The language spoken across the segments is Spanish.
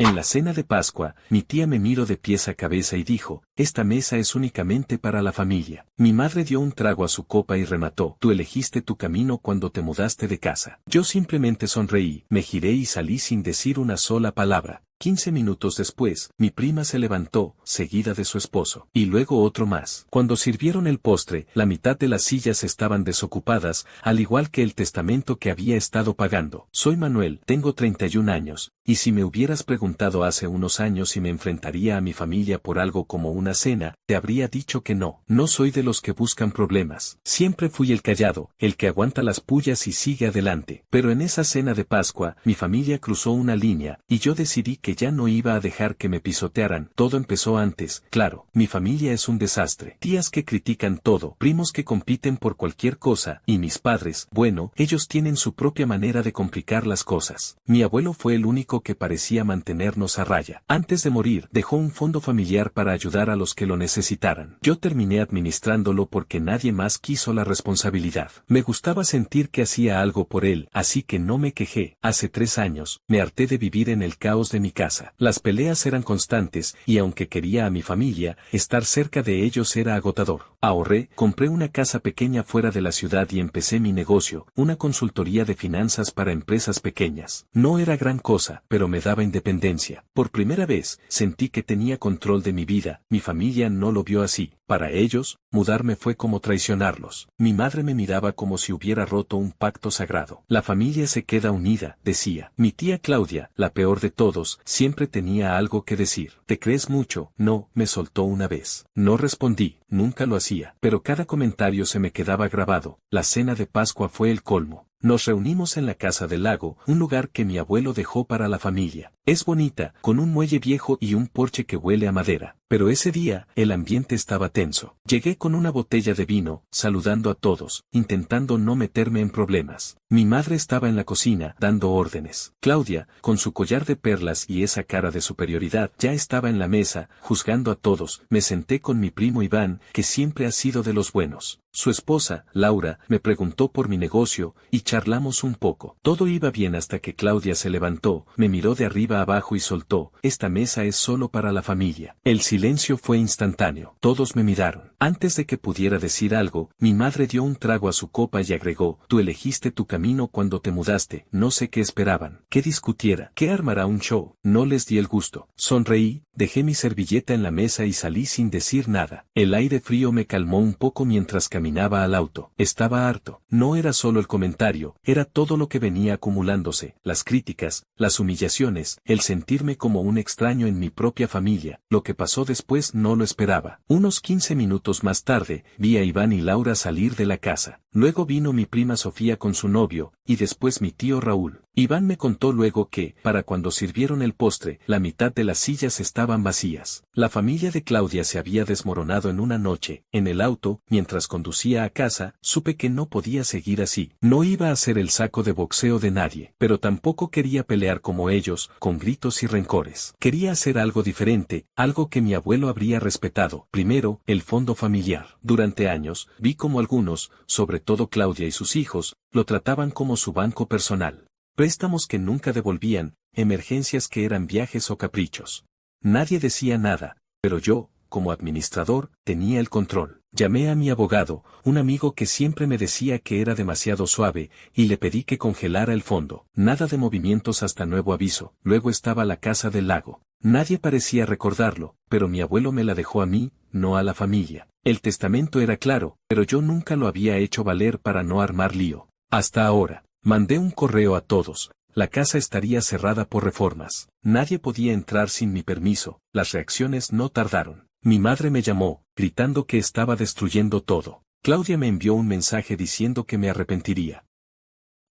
En la cena de Pascua, mi tía me miró de pies a cabeza y dijo, esta mesa es únicamente para la familia. Mi madre dio un trago a su copa y remató, tú elegiste tu camino cuando te mudaste de casa. Yo simplemente sonreí, me giré y salí sin decir una sola palabra. 15 minutos después, mi prima se levantó, seguida de su esposo, y luego otro más. Cuando sirvieron el postre, la mitad de las sillas estaban desocupadas, al igual que el testamento que había estado pagando. Soy Manuel, tengo 31 años, y si me hubieras preguntado hace unos años si me enfrentaría a mi familia por algo como una cena, te habría dicho que no. No soy de los que buscan problemas. Siempre fui el callado, el que aguanta las pullas y sigue adelante. Pero en esa cena de Pascua, mi familia cruzó una línea, y yo decidí que ya no iba a dejar que me pisotearan. Todo empezó antes, claro, mi familia es un desastre. Tías que critican todo, primos que compiten por cualquier cosa, y mis padres, bueno, ellos tienen su propia manera de complicar las cosas. Mi abuelo fue el único que parecía mantenernos a raya. Antes de morir, dejó un fondo familiar para ayudar a los que lo necesitaran. Yo terminé administrándolo porque nadie más quiso la responsabilidad. Me gustaba sentir que hacía algo por él, así que no me quejé. Hace 3 años, me harté de vivir en el caos de mi casa. Las peleas eran constantes, y aunque quería a mi familia, estar cerca de ellos era agotador. Ahorré, compré una casa pequeña fuera de la ciudad y empecé mi negocio, una consultoría de finanzas para empresas pequeñas. No era gran cosa, pero me daba independencia. Por primera vez, sentí que tenía control de mi vida. Mi familia no lo vio así. Para ellos, mudarme fue como traicionarlos. Mi madre me miraba como si hubiera roto un pacto sagrado. La familia se queda unida, decía. Mi tía Claudia, la peor de todos, siempre tenía algo que decir. ¿Te crees mucho? No, me soltó una vez. No respondí, nunca lo hacía, pero cada comentario se me quedaba grabado. La cena de Pascua fue el colmo. Nos reunimos en la casa del lago, un lugar que mi abuelo dejó para la familia. Es bonita, con un muelle viejo y un porche que huele a madera. Pero ese día, el ambiente estaba tenso. Llegué con una botella de vino, saludando a todos, intentando no meterme en problemas. Mi madre estaba en la cocina, dando órdenes. Claudia, con su collar de perlas y esa cara de superioridad, ya estaba en la mesa, juzgando a todos. Me senté con mi primo Iván, que siempre ha sido de los buenos. Su esposa, Laura, me preguntó por mi negocio, y charlamos un poco. Todo iba bien hasta que Claudia se levantó, me miró de arriba abajo y soltó, esta mesa es solo para la familia. El silencio fue instantáneo. Todos me miraron. Antes de que pudiera decir algo, mi madre dio un trago a su copa y agregó, tú elegiste tu camino cuando te mudaste. No sé qué esperaban. ¿Que discutiera? ¿Que armará un show? No les di el gusto. Sonreí, dejé mi servilleta en la mesa y salí sin decir nada. El aire frío me calmó un poco mientras caminaba al auto. Estaba harto. No era solo el comentario, era todo lo que venía acumulándose, las críticas, las humillaciones, el sentirme como un extraño en mi propia familia. Lo que pasó después no lo esperaba. Unos 15 minutos más tarde, vi a Iván y Laura salir de la casa. Luego vino mi prima Sofía con su novio, y después mi tío Raúl. Iván me contó luego que, para cuando sirvieron el postre, la mitad de las sillas estaban vacías. La familia de Claudia se había desmoronado en una noche. En el auto, mientras conducía a casa, supe que no podía seguir así. No iba a ser el saco de boxeo de nadie, pero tampoco quería pelear como ellos, con gritos y rencores. Quería hacer algo diferente, algo que mi abuelo habría respetado. Primero, el fondo familiar. Durante años, vi como algunos, sobre todo Claudia y sus hijos, lo trataban como su banco personal. Préstamos que nunca devolvían, emergencias que eran viajes o caprichos. Nadie decía nada, pero yo, como administrador, tenía el control. Llamé a mi abogado, un amigo que siempre me decía que era demasiado suave, y le pedí que congelara el fondo. Nada de movimientos hasta nuevo aviso. Luego estaba la casa del lago. Nadie parecía recordarlo, pero mi abuelo me la dejó a mí, no a la familia. El testamento era claro, pero yo nunca lo había hecho valer para no armar lío. Hasta ahora. Mandé un correo a todos. La casa estaría cerrada por reformas. Nadie podía entrar sin mi permiso. Las reacciones no tardaron. Mi madre me llamó, gritando que estaba destruyendo todo. Claudia me envió un mensaje diciendo que me arrepentiría.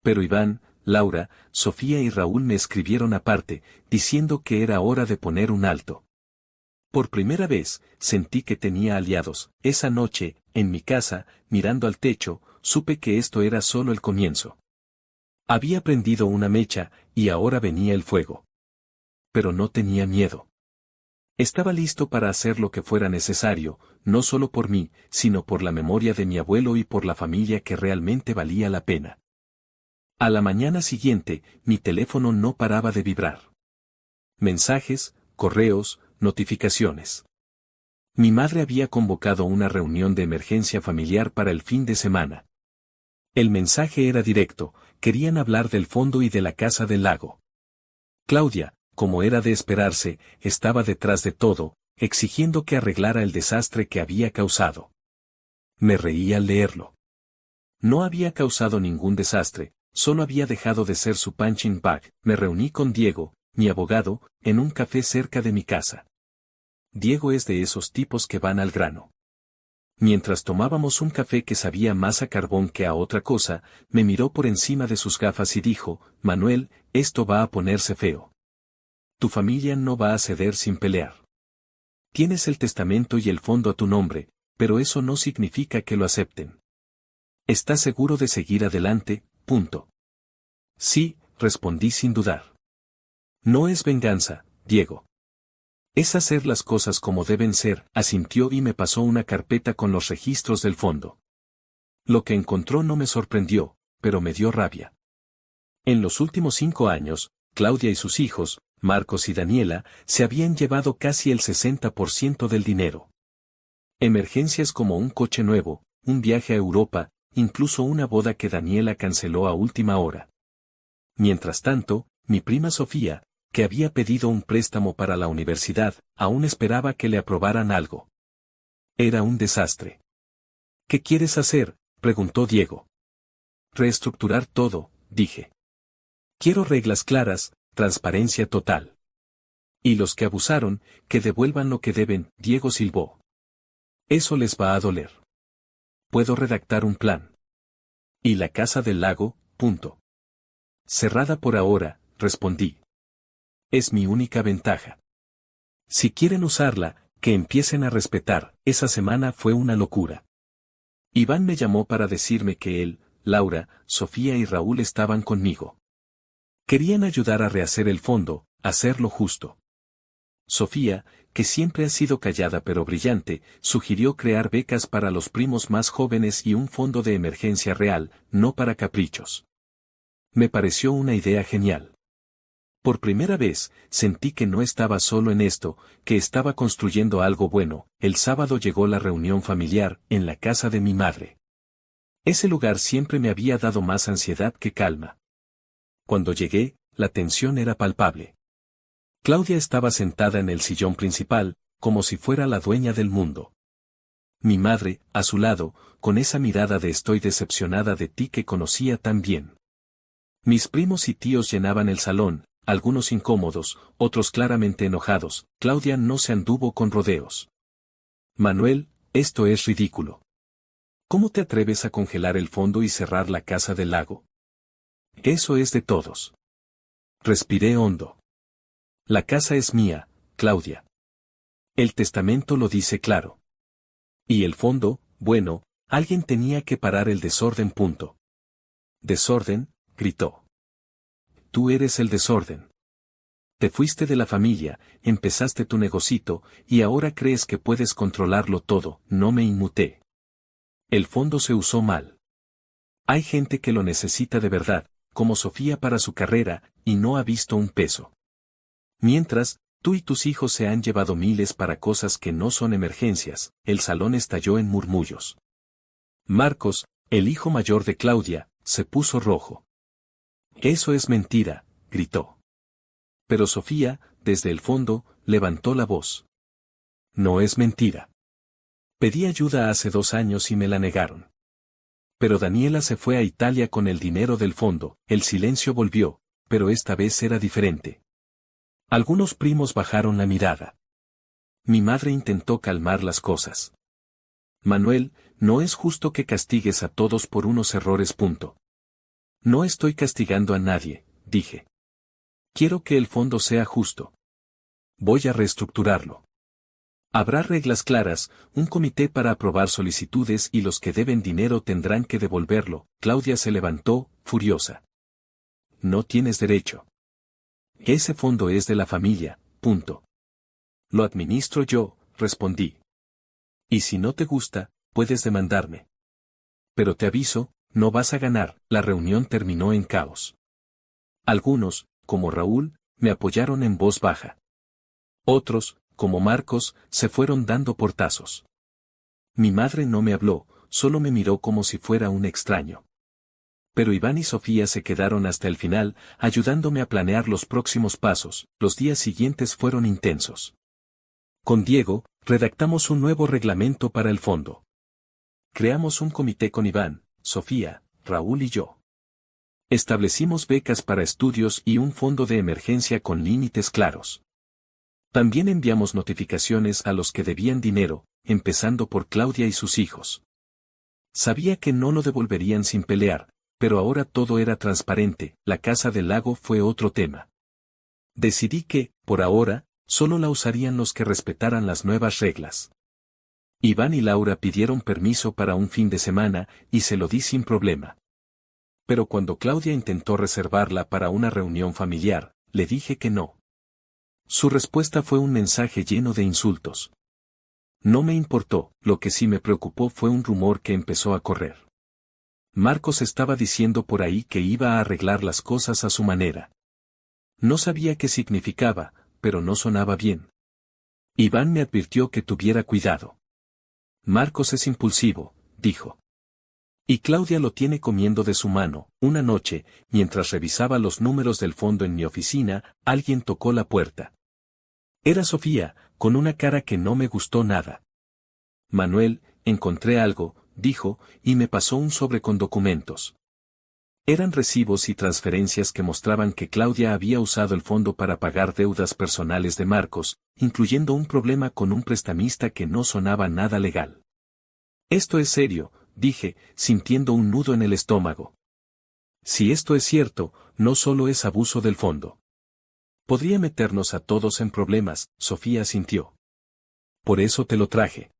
Pero Iván, Laura, Sofía y Raúl me escribieron aparte, diciendo que era hora de poner un alto. Por primera vez, sentí que tenía aliados. Esa noche, en mi casa, mirando al techo, supe que esto era solo el comienzo. Había prendido una mecha, y ahora venía el fuego. Pero no tenía miedo. Estaba listo para hacer lo que fuera necesario, no solo por mí, sino por la memoria de mi abuelo y por la familia que realmente valía la pena. A la mañana siguiente, mi teléfono no paraba de vibrar. Mensajes, correos, notificaciones. Mi madre había convocado una reunión de emergencia familiar para el fin de semana. El mensaje era directo, querían hablar del fondo y de la casa del lago. Claudia, como era de esperarse, estaba detrás de todo, exigiendo que arreglara el desastre que había causado. Me reí al leerlo. No había causado ningún desastre, solo había dejado de ser su punching bag. Me reuní con Diego, mi abogado, en un café cerca de mi casa. Diego es de esos tipos que van al grano. Mientras tomábamos un café que sabía más a carbón que a otra cosa, me miró por encima de sus gafas y dijo, Manuel, esto va a ponerse feo. Tu familia no va a ceder sin pelear. Tienes el testamento y el fondo a tu nombre, pero eso no significa que lo acepten. ¿Estás seguro de seguir adelante? Punto. Sí, respondí sin dudar. No es venganza, Diego. Es hacer las cosas como deben ser, asintió y me pasó una carpeta con los registros del fondo. Lo que encontró no me sorprendió, pero me dio rabia. En los últimos 5 años, Claudia y sus hijos, Marcos y Daniela, se habían llevado casi el 60% del dinero. Emergencias como un coche nuevo, un viaje a Europa, incluso una boda que Daniela canceló a última hora. Mientras tanto, mi prima Sofía, que había pedido un préstamo para la universidad, aún esperaba que le aprobaran algo. Era un desastre. ¿Qué quieres hacer?, preguntó Diego. Reestructurar todo, dije. Quiero reglas claras, transparencia total. Y los que abusaron, que devuelvan lo que deben, Diego silbó. Eso les va a doler. Puedo redactar un plan. Y la casa del lago, punto. Cerrada por ahora, respondí. Es mi única ventaja. Si quieren usarla, que empiecen a respetar. Esa semana fue una locura. Iván me llamó para decirme que él, Laura, Sofía y Raúl estaban conmigo. Querían ayudar a rehacer el fondo, hacerlo justo. Sofía, que siempre ha sido callada pero brillante, sugirió crear becas para los primos más jóvenes y un fondo de emergencia real, no para caprichos. Me pareció una idea genial. Por primera vez, sentí que no estaba solo en esto, que estaba construyendo algo bueno. El sábado llegó la reunión familiar, en la casa de mi madre. Ese lugar siempre me había dado más ansiedad que calma. Cuando llegué, la tensión era palpable. Claudia estaba sentada en el sillón principal, como si fuera la dueña del mundo. Mi madre, a su lado, con esa mirada de estoy decepcionada de ti que conocía tan bien. Mis primos y tíos llenaban el salón, algunos incómodos, otros claramente enojados. Claudia no se anduvo con rodeos. Manuel, esto es ridículo. ¿Cómo te atreves a congelar el fondo y cerrar la casa del lago? Eso es de todos. Respiré hondo. La casa es mía, Claudia. El testamento lo dice claro. Y el fondo, bueno, alguien tenía que parar el desorden. Punto. ¿Desorden?, gritó. Tú eres el desorden. Te fuiste de la familia, empezaste tu negocito, y ahora crees que puedes controlarlo todo. No me inmuté. El fondo se usó mal. Hay gente que lo necesita de verdad, como Sofía para su carrera, y no ha visto un peso. Mientras, tú y tus hijos se han llevado miles para cosas que no son emergencias. El salón estalló en murmullos. Marcos, el hijo mayor de Claudia, se puso rojo. Eso es mentira, gritó. Pero Sofía, desde el fondo, levantó la voz. No es mentira. Pedí ayuda hace 2 años y me la negaron. Pero Daniela se fue a Italia con el dinero del fondo. El silencio volvió, pero esta vez era diferente. Algunos primos bajaron la mirada. Mi madre intentó calmar las cosas. Manuel, no es justo que castigues a todos por unos errores. Punto. No estoy castigando a nadie, dije. Quiero que el fondo sea justo. Voy a reestructurarlo. Habrá reglas claras, un comité para aprobar solicitudes y los que deben dinero tendrán que devolverlo. Claudia se levantó, furiosa. No tienes derecho. Ese fondo es de la familia, punto. Lo administro yo, respondí. Y si no te gusta, puedes demandarme. Pero te aviso, no vas a ganar. La reunión terminó en caos. Algunos, como Raúl, me apoyaron en voz baja. Otros, como Marcos, se fueron dando portazos. Mi madre no me habló, solo me miró como si fuera un extraño. Pero Iván y Sofía se quedaron hasta el final, ayudándome a planear los próximos pasos. Los días siguientes fueron intensos. Con Diego, redactamos un nuevo reglamento para el fondo. Creamos un comité con Iván, Sofía, Raúl y yo. Establecimos becas para estudios y un fondo de emergencia con límites claros. También enviamos notificaciones a los que debían dinero, empezando por Claudia y sus hijos. Sabía que no lo devolverían sin pelear, pero ahora todo era transparente. La casa del lago fue otro tema. Decidí que, por ahora, solo la usarían los que respetaran las nuevas reglas. Iván y Laura pidieron permiso para un fin de semana, y se lo di sin problema. Pero cuando Claudia intentó reservarla para una reunión familiar, le dije que no. Su respuesta fue un mensaje lleno de insultos. No me importó, lo que sí me preocupó fue un rumor que empezó a correr. Marcos estaba diciendo por ahí que iba a arreglar las cosas a su manera. No sabía qué significaba, pero no sonaba bien. Iván me advirtió que tuviera cuidado. Marcos es impulsivo, dijo. Y Claudia lo tiene comiendo de su mano. Una noche, mientras revisaba los números del fondo en mi oficina, alguien tocó la puerta. Era Sofía, con una cara que no me gustó nada. Manuel, encontré algo, dijo, y me pasó un sobre con documentos. Eran recibos y transferencias que mostraban que Claudia había usado el fondo para pagar deudas personales de Marcos, incluyendo un problema con un prestamista que no sonaba nada legal. Esto es serio, dije, sintiendo un nudo en el estómago. Si esto es cierto, no solo es abuso del fondo. Podría meternos a todos en problemas, Sofía asintió. Por eso te lo traje.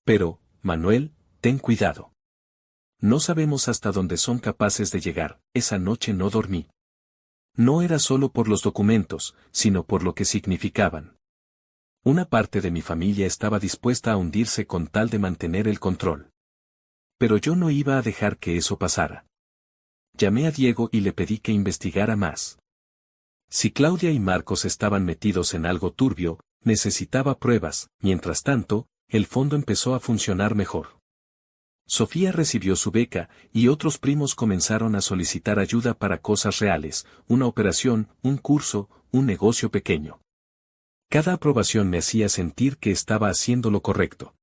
Pero, Manuel, ten cuidado. No sabemos hasta dónde son capaces de llegar. Esa noche no dormí. No era solo por los documentos, sino por lo que significaban. Una parte de mi familia estaba dispuesta a hundirse con tal de mantener el control. Pero yo no iba a dejar que eso pasara. Llamé a Diego y le pedí que investigara más. Si Claudia y Marcos estaban metidos en algo turbio, necesitaba pruebas. Mientras tanto, el fondo empezó a funcionar mejor. Sofía recibió su beca, y otros primos comenzaron a solicitar ayuda para cosas reales, una operación, un curso, un negocio pequeño. Cada aprobación me hacía sentir que estaba haciendo lo correcto.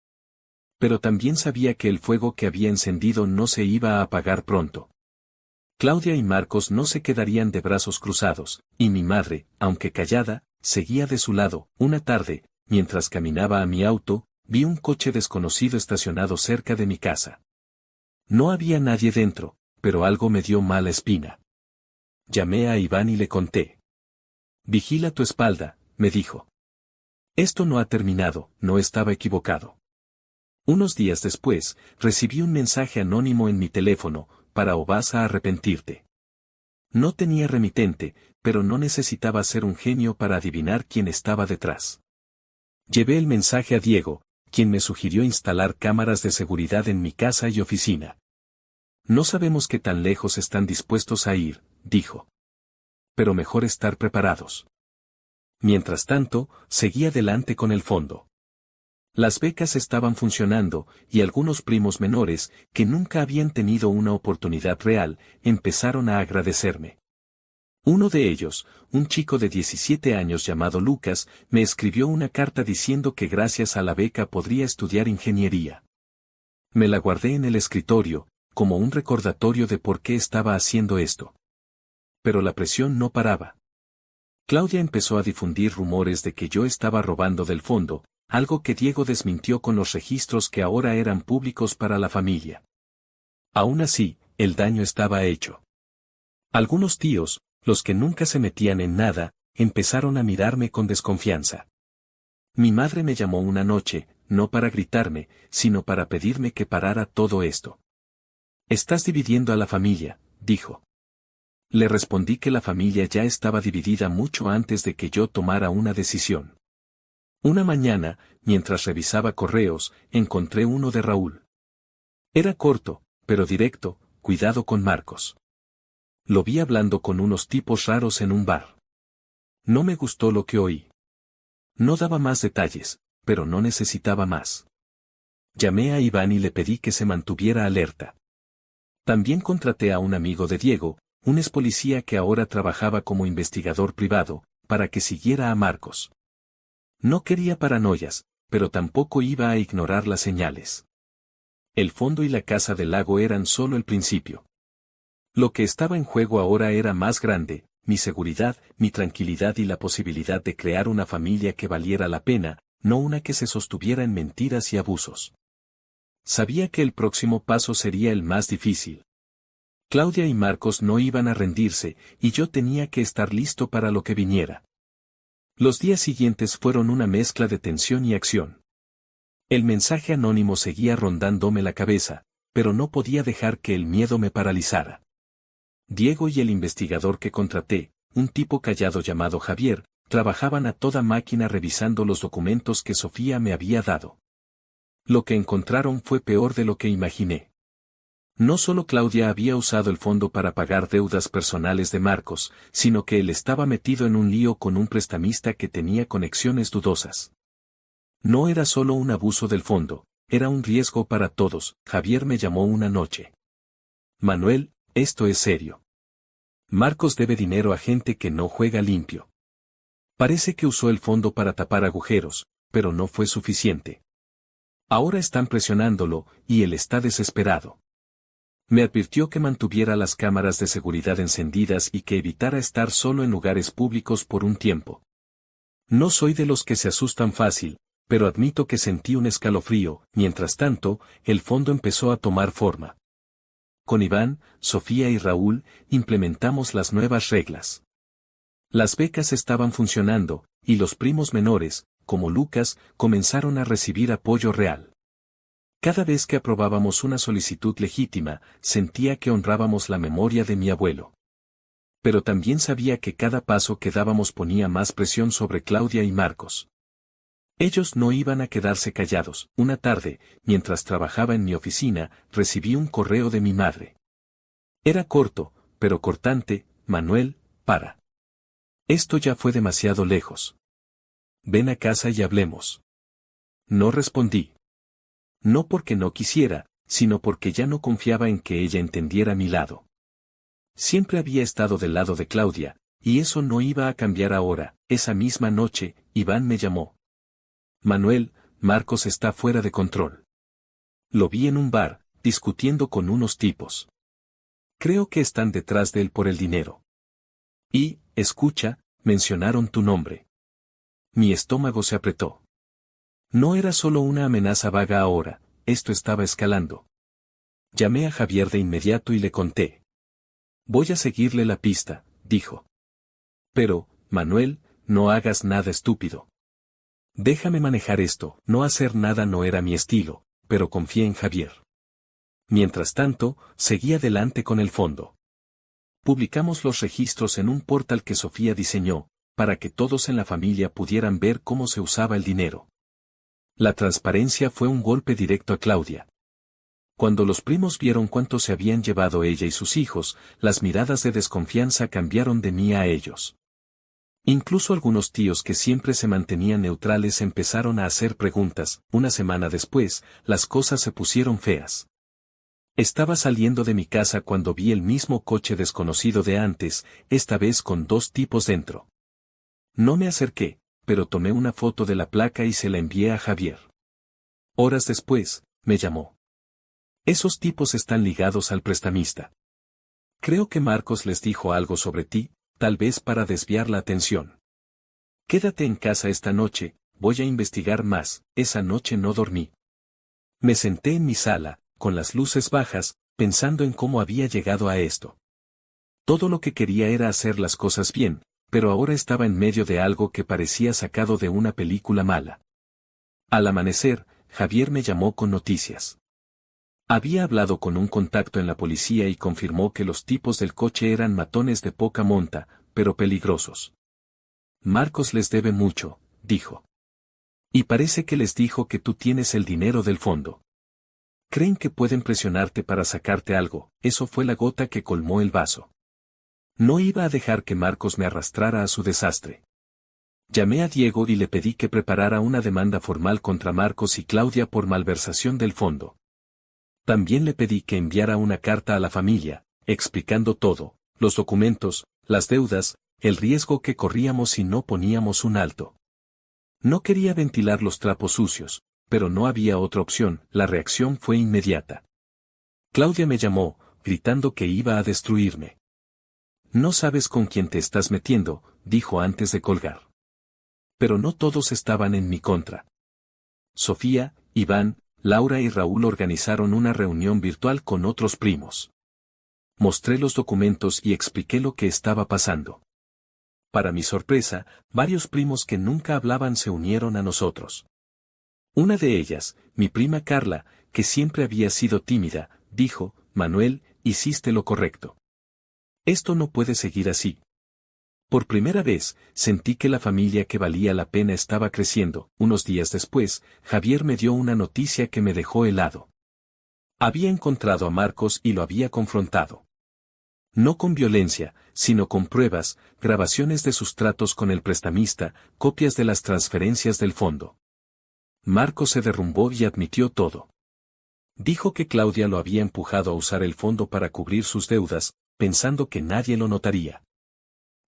Pero también sabía que el fuego que había encendido no se iba a apagar pronto. Claudia y Marcos no se quedarían de brazos cruzados, y mi madre, aunque callada, seguía de su lado. Una tarde, mientras caminaba a mi auto, vi un coche desconocido estacionado cerca de mi casa. No había nadie dentro, pero algo me dio mala espina. Llamé a Iván y le conté. Vigila tu espalda, me dijo. Esto no ha terminado, no estaba equivocado. Unos días después, recibí un mensaje anónimo en mi teléfono, para o vas a arrepentirte. No tenía remitente, pero no necesitaba ser un genio para adivinar quién estaba detrás. Llevé el mensaje a Diego, quien me sugirió instalar cámaras de seguridad en mi casa y oficina. No sabemos qué tan lejos están dispuestos a ir, dijo. Pero mejor estar preparados. Mientras tanto, seguí adelante con el fondo. Las becas estaban funcionando, y algunos primos menores, que nunca habían tenido una oportunidad real, empezaron a agradecerme. Uno de ellos, un chico de 17 años llamado Lucas, me escribió una carta diciendo que gracias a la beca podría estudiar ingeniería. Me la guardé en el escritorio, como un recordatorio de por qué estaba haciendo esto. Pero la presión no paraba. Claudia empezó a difundir rumores de que yo estaba robando del fondo, algo que Diego desmintió con los registros que ahora eran públicos para la familia. Aún así, el daño estaba hecho. Algunos tíos, los que nunca se metían en nada, empezaron a mirarme con desconfianza. Mi madre me llamó una noche, no para gritarme, sino para pedirme que parara todo esto. Estás dividiendo a la familia, dijo. Le respondí que la familia ya estaba dividida mucho antes de que yo tomara una decisión. Una mañana, mientras revisaba correos, encontré uno de Raúl. Era corto, pero directo, cuidado con Marcos. Lo vi hablando con unos tipos raros en un bar. No me gustó lo que oí. No daba más detalles, pero no necesitaba más. Llamé a Iván y le pedí que se mantuviera alerta. También contraté a un amigo de Diego, un ex policía que ahora trabajaba como investigador privado, para que siguiera a Marcos. No quería paranoias, pero tampoco iba a ignorar las señales. El fondo y la casa del lago eran solo el principio. Lo que estaba en juego ahora era más grande, mi seguridad, mi tranquilidad y la posibilidad de crear una familia que valiera la pena, no una que se sostuviera en mentiras y abusos. Sabía que el próximo paso sería el más difícil. Claudia y Marcos no iban a rendirse, y yo tenía que estar listo para lo que viniera. Los días siguientes fueron una mezcla de tensión y acción. El mensaje anónimo seguía rondándome la cabeza, pero no podía dejar que el miedo me paralizara. Diego y el investigador que contraté, un tipo callado llamado Javier, trabajaban a toda máquina revisando los documentos que Sofía me había dado. Lo que encontraron fue peor de lo que imaginé. No solo Claudia había usado el fondo para pagar deudas personales de Marcos, sino que él estaba metido en un lío con un prestamista que tenía conexiones dudosas. No era solo un abuso del fondo, era un riesgo para todos. Javier me llamó una noche. Manuel, esto es serio. Marcos debe dinero a gente que no juega limpio. Parece que usó el fondo para tapar agujeros, pero no fue suficiente. Ahora están presionándolo, y él está desesperado. Me advirtió que mantuviera las cámaras de seguridad encendidas y que evitara estar solo en lugares públicos por un tiempo. No soy de los que se asustan fácil, pero admito que sentí un escalofrío. Mientras tanto, el fondo empezó a tomar forma. Con Iván, Sofía y Raúl, implementamos las nuevas reglas. Las becas estaban funcionando, y los primos menores, como Lucas, comenzaron a recibir apoyo real. Cada vez que aprobábamos una solicitud legítima, sentía que honrábamos la memoria de mi abuelo. Pero también sabía que cada paso que dábamos ponía más presión sobre Claudia y Marcos. Ellos no iban a quedarse callados. Una tarde, mientras trabajaba en mi oficina, recibí un correo de mi madre. Era corto, pero cortante. Manuel, para. Esto ya fue demasiado lejos. Ven a casa y hablemos. No respondí. No porque no quisiera, sino porque ya no confiaba en que ella entendiera mi lado. Siempre había estado del lado de Claudia, y eso no iba a cambiar ahora. Esa misma noche, Iván me llamó. Manuel, Marcos está fuera de control. Lo vi en un bar, discutiendo con unos tipos. Creo que están detrás de él por el dinero. Y, escucha, mencionaron tu nombre. Mi estómago se apretó. No era solo una amenaza vaga ahora, esto estaba escalando. Llamé a Javier de inmediato y le conté. Voy a seguirle la pista, dijo. Pero, Manuel, no hagas nada estúpido. Déjame manejar esto. No hacer nada no era mi estilo, pero confié en Javier. Mientras tanto, seguí adelante con el fondo. Publicamos los registros en un portal que Sofía diseñó, para que todos en la familia pudieran ver cómo se usaba el dinero. La transparencia fue un golpe directo a Claudia. Cuando los primos vieron cuánto se habían llevado ella y sus hijos, las miradas de desconfianza cambiaron de mí a ellos. Incluso algunos tíos que siempre se mantenían neutrales empezaron a hacer preguntas. Una semana después, las cosas se pusieron feas. Estaba saliendo de mi casa cuando vi el mismo coche desconocido de antes, esta vez con dos tipos dentro. No me acerqué, pero tomé una foto de la placa y se la envié a Javier. Horas después, me llamó. Esos tipos están ligados al prestamista. Creo que Marcos les dijo algo sobre ti, tal vez para desviar la atención. Quédate en casa esta noche, voy a investigar más. Esa noche no dormí. Me senté en mi sala, con las luces bajas, pensando en cómo había llegado a esto. Todo lo que quería era hacer las cosas bien, pero ahora estaba en medio de algo que parecía sacado de una película mala. Al amanecer, Javier me llamó con noticias. Había hablado con un contacto en la policía y confirmó que los tipos del coche eran matones de poca monta, pero peligrosos. Marcos les debe mucho, dijo. Y parece que les dijo que tú tienes el dinero del fondo. Creen que pueden presionarte para sacarte algo. Eso fue la gota que colmó el vaso. No iba a dejar que Marcos me arrastrara a su desastre. Llamé a Diego y le pedí que preparara una demanda formal contra Marcos y Claudia por malversación del fondo. También le pedí que enviara una carta a la familia, explicando todo, los documentos, las deudas, el riesgo que corríamos si no poníamos un alto. No quería ventilar los trapos sucios, pero no había otra opción. La reacción fue inmediata. Claudia me llamó, gritando que iba a destruirme. No sabes con quién te estás metiendo, dijo antes de colgar. Pero no todos estaban en mi contra. Sofía, Iván, Laura y Raúl organizaron una reunión virtual con otros primos. Mostré los documentos y expliqué lo que estaba pasando. Para mi sorpresa, varios primos que nunca hablaban se unieron a nosotros. Una de ellas, mi prima Carla, que siempre había sido tímida, dijo: Manuel, hiciste lo correcto. Esto no puede seguir así. Por primera vez, sentí que la familia que valía la pena estaba creciendo. Unos días después, Javier me dio una noticia que me dejó helado. Había encontrado a Marcos y lo había confrontado. No con violencia, sino con pruebas, grabaciones de sus tratos con el prestamista, copias de las transferencias del fondo. Marcos se derrumbó y admitió todo. Dijo que Claudia lo había empujado a usar el fondo para cubrir sus deudas, pensando que nadie lo notaría.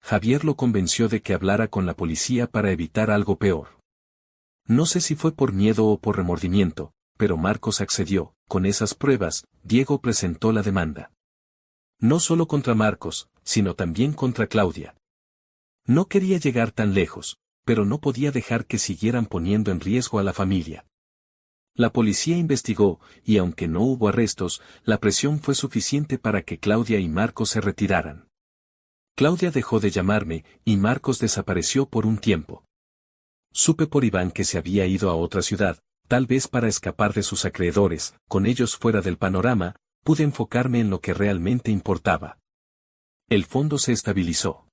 Javier lo convenció de que hablara con la policía para evitar algo peor. No sé si fue por miedo o por remordimiento, pero Marcos accedió. Con esas pruebas, Diego presentó la demanda. No solo contra Marcos, sino también contra Claudia. No quería llegar tan lejos, pero no podía dejar que siguieran poniendo en riesgo a la familia. La policía investigó, y aunque no hubo arrestos, la presión fue suficiente para que Claudia y Marcos se retiraran. Claudia dejó de llamarme, y Marcos desapareció por un tiempo. Supe por Iván que se había ido a otra ciudad, tal vez para escapar de sus acreedores. Con ellos fuera del panorama, pude enfocarme en lo que realmente importaba. El fondo se estabilizó.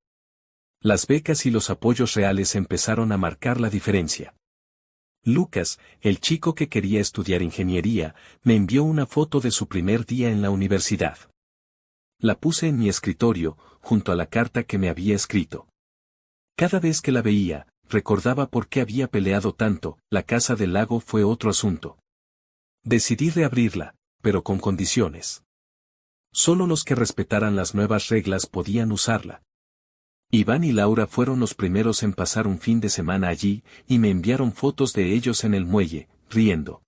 Las becas y los apoyos reales empezaron a marcar la diferencia. Lucas, el chico que quería estudiar ingeniería, me envió una foto de su primer día en la universidad. La puse en mi escritorio, junto a la carta que me había escrito. Cada vez que la veía, recordaba por qué había peleado tanto. La casa del lago fue otro asunto. Decidí reabrirla, pero con condiciones. Solo los que respetaran las nuevas reglas podían usarla. Iván y Laura fueron los primeros en pasar un fin de semana allí, y me enviaron fotos de ellos en el muelle, riendo.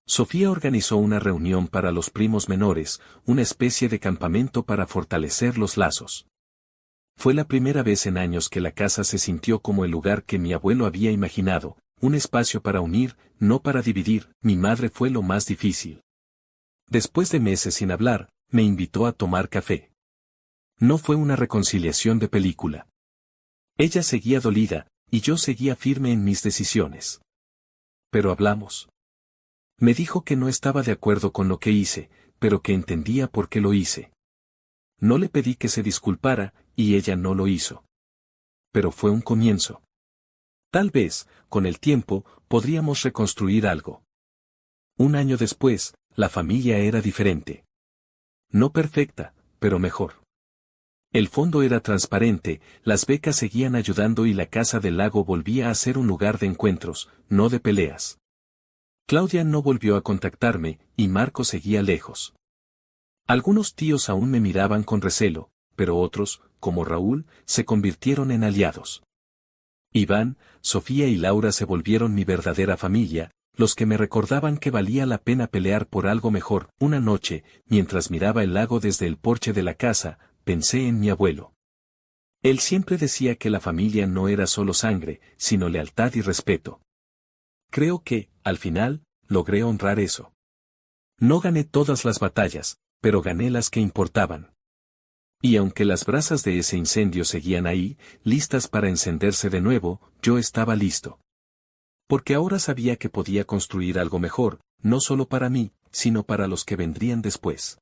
Sofía organizó una reunión para los primos menores, una especie de campamento para fortalecer los lazos. Fue la primera vez en años que la casa se sintió como el lugar que mi abuelo había imaginado, un espacio para unir, no para dividir. Mi madre fue lo más difícil. Después de meses sin hablar, me invitó a tomar café. No fue una reconciliación de película. Ella seguía dolida, y yo seguía firme en mis decisiones. Pero hablamos. Me dijo que no estaba de acuerdo con lo que hice, pero que entendía por qué lo hice. No le pedí que se disculpara, y ella no lo hizo. Pero fue un comienzo. Tal vez, con el tiempo, podríamos reconstruir algo. Un año después, la familia era diferente. No perfecta, pero mejor. El fondo era transparente, las becas seguían ayudando y la casa del lago volvía a ser un lugar de encuentros, no de peleas. Claudia no volvió a contactarme, y Marco seguía lejos. Algunos tíos aún me miraban con recelo, pero otros, como Raúl, se convirtieron en aliados. Iván, Sofía y Laura se volvieron mi verdadera familia, los que me recordaban que valía la pena pelear por algo mejor. Una noche, mientras miraba el lago desde el porche de la casa, pensé en mi abuelo. Él siempre decía que la familia no era solo sangre, sino lealtad y respeto. Creo que, al final, logré honrar eso. No gané todas las batallas, pero gané las que importaban. Y aunque las brasas de ese incendio seguían ahí, listas para encenderse de nuevo, yo estaba listo. Porque ahora sabía que podía construir algo mejor, no solo para mí, sino para los que vendrían después.